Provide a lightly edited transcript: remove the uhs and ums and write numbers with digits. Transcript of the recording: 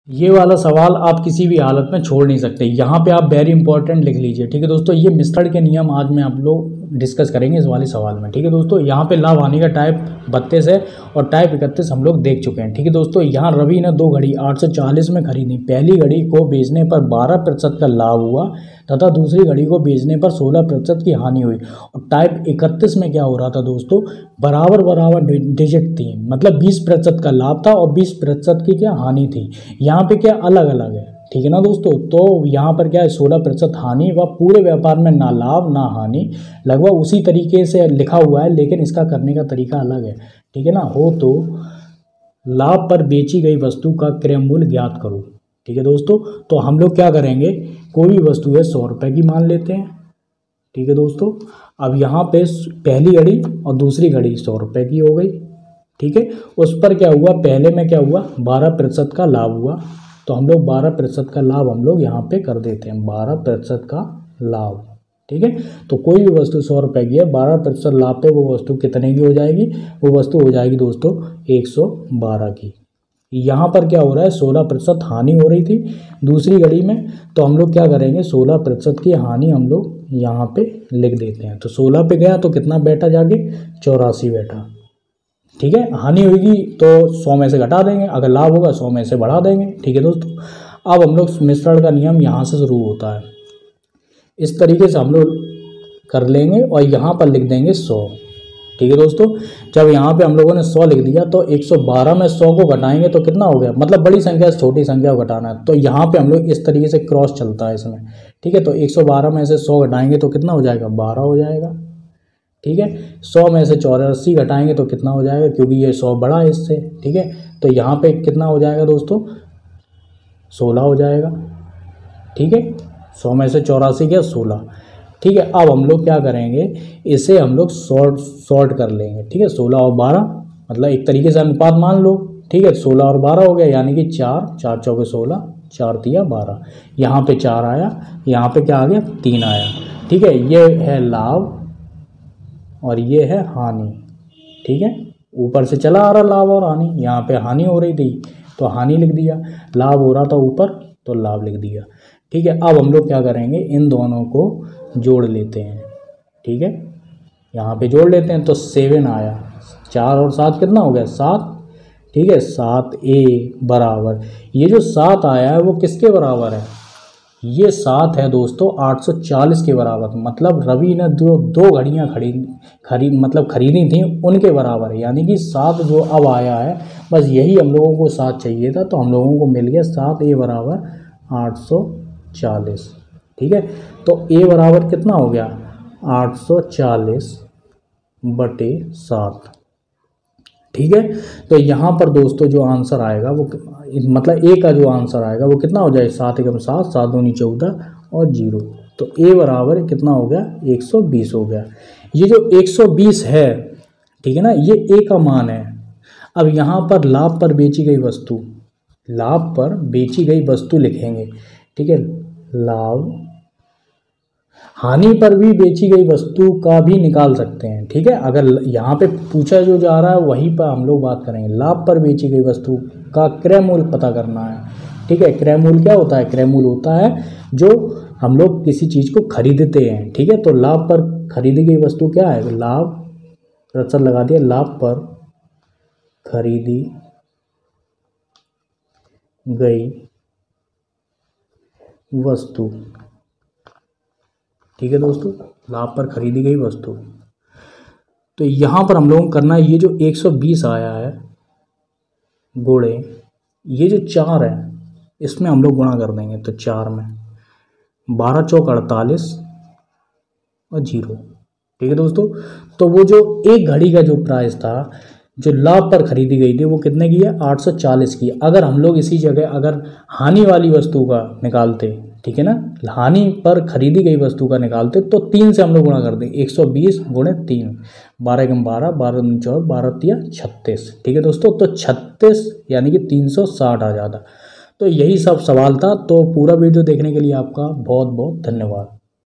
ये वाला सवाल आप किसी भी हालत में छोड़ नहीं सकते। यहाँ पे आप वेरी इंपॉर्टेंट लिख लीजिए। ठीक है दोस्तों, ये मिस्टर के नियम आज मैं आप लोग डिस्कस करेंगे इस वाले सवाल में। ठीक है दोस्तों, यहाँ पे लाभ हानि का टाइप 32 है और टाइप 31 हम लोग देख चुके हैं। ठीक है दोस्तों, यहाँ रवि ने 2 घड़ी 840 में खरीदी। पहली घड़ी को बेचने पर 12% का लाभ हुआ तथा दूसरी घड़ी को बेचने पर 16% की हानि हुई। और टाइप 31 में क्या हो रहा था दोस्तों, बराबर बराबर डिजिट थी, मतलब 20% का लाभ था और 20% की क्या हानि थी। यहाँ पे क्या अलग अलग है। ठीक है ना दोस्तों, तो यहाँ पर क्या है 16% हानि व पूरे व्यापार में ना लाभ ना हानि, लगभग उसी तरीके से लिखा हुआ है लेकिन इसका करने का तरीका अलग है। ठीक है ना, हो तो लाभ पर बेची गई वस्तु का क्रय मूल्य ज्ञात करो। ठीक है दोस्तों, तो हम लोग क्या करेंगे, कोई भी वस्तु है 100 रुपये की मान लेते हैं। ठीक है दोस्तों, अब यहाँ पे पहली घड़ी और दूसरी घड़ी 100 रुपये की हो गई। ठीक है, उस पर क्या हुआ, पहले में क्या हुआ 12% का लाभ हुआ, तो हम लोग 12% का लाभ हम लोग यहाँ पे कर देते हैं, 12% का लाभ। ठीक है, तो कोई भी वस्तु 100 रुपये की है, 12% लाभ पे वो वस्तु कितने की हो जाएगी, वो वस्तु हो जाएगी दोस्तों 112 की। यहाँ पर क्या हो रहा है 16% हानि हो रही थी दूसरी घड़ी में, तो हम लोग क्या करेंगे 16% की हानि हम लोग यहाँ पे लिख देते हैं। तो 16 पे गया तो कितना बैठा जाके 84 बैठा। ठीक है, हानि होगी तो 100 में से घटा देंगे, अगर लाभ होगा 100 में से बढ़ा देंगे। ठीक है दोस्तों, अब हम लोग मिश्रण का नियम यहाँ से शुरू होता है, इस तरीके से हम लोग कर लेंगे और यहाँ पर लिख देंगे 100। ठीक है दोस्तों, जब यहाँ पे हम लोगों ने 100 लिख दिया तो 112 में 100 को घटाएंगे तो कितना हो गया, मतलब बड़ी संख्या से छोटी संख्या को घटाना है, तो यहाँ पे हम लोग इस तरीके से क्रॉस चलता है इसमें। ठीक है, तो 112 में से 100 घटाएंगे तो कितना हो जाएगा 12 हो जाएगा। ठीक है, 100 में से 84 घटाएंगे तो कितना हो जाएगा, क्योंकि ये 100 बड़ा है इससे। ठीक है, तो यहाँ पे कितना हो जाएगा दोस्तों 16 हो जाएगा। ठीक है, 100 में से 84 क्या 16। ठीक है, अब हम लोग क्या करेंगे, इसे हम लोग सॉर्ट कर लेंगे। ठीक है, 16 और 12 मतलब एक तरीके से अनुपात मान लो। ठीक है, 16 और 12 हो गया, यानी कि 4 चौके 16, 4 तिया 12, यहाँ पे 4 आया, यहाँ पे क्या आ गया 3 आया। ठीक है, ये है लाभ और ये है हानि। ठीक है, ऊपर से चला आ रहा लाभ और हानि, यहाँ पे हानि हो रही थी तो हानि लिख दिया, लाभ हो रहा था ऊपर तो लाभ लिख दिया। ठीक है, अब हम लोग क्या करेंगे, इन दोनों को जोड़ लेते हैं। ठीक है, यहाँ पे जोड़ लेते हैं तो 7 आया, 4 और 7 कितना हो गया 7। ठीक है, 7a बराबर, ये जो 7 आया है वो किसके बराबर है, ये 7 है दोस्तों 840 के बराबर, मतलब रवि ने जो 2 घड़ियाँ खरीदी थी उनके बराबर है। यानी कि 7 जो अब आया है, बस यही हम लोगों को 7 चाहिए था, तो हम लोगों को मिल गया 7a बराबर 840। ठीक है, तो a बराबर कितना हो गया 840 बटे 7। ठीक है, तो यहाँ पर दोस्तों जो आंसर आएगा वो मतलब a का जो आंसर आएगा वो कितना हो जाएगा 7 एकम 7, 7 दूनी 14 और 0, तो a बराबर कितना हो गया 120 हो गया। ये जो 120 है, ठीक है ना, ये a का मान है। अब यहाँ पर लाभ पर बेची गई वस्तु, लाभ पर बेची गई वस्तु लिखेंगे। ठीक है, लाभ, हानि पर भी बेची गई वस्तु का भी निकाल सकते हैं। ठीक है, अगर यहाँ पे पूछा जो जा रहा है वहीं पर हम लोग बात करेंगे। लाभ पर बेची गई वस्तु का क्रय मूल्य पता करना है। ठीक है, क्रय मूल्य क्या होता है, क्रय मूल्य होता है जो हम लोग किसी चीज़ को खरीदते हैं। ठीक है, तो लाभ पर खरीदी गई वस्तु क्या है, लाभ रचन लगा दिया, लाभ पर खरीदी गई वस्तु। ठीक है दोस्तों, लाभ पर खरीदी गई वस्तु, तो यहाँ पर हम लोगों को करना है, ये जो 120 आया है गुणे ये जो 4 है इसमें हम लोग गुणा कर देंगे, तो 4 में 12 चौक 48 और 0। ठीक है दोस्तों, तो वो जो एक घड़ी का जो प्राइस था जो लाभ पर खरीदी गई थी वो कितने की है 840 की। अगर हम लोग इसी जगह अगर हानि वाली वस्तु का निकालते, ठीक है ना, हानि पर खरीदी गई वस्तु का निकालते तो 3 से हम लोग गुणा कर दें, 120 गुणे 3, 12 एकम 12, 12 दूनी 14, 12 तिया 36। ठीक है दोस्तों, तो 36 यानी कि 360 आ जाता। तो यही सब सवाल था। तो पूरा वीडियो देखने के लिए आपका बहुत बहुत धन्यवाद।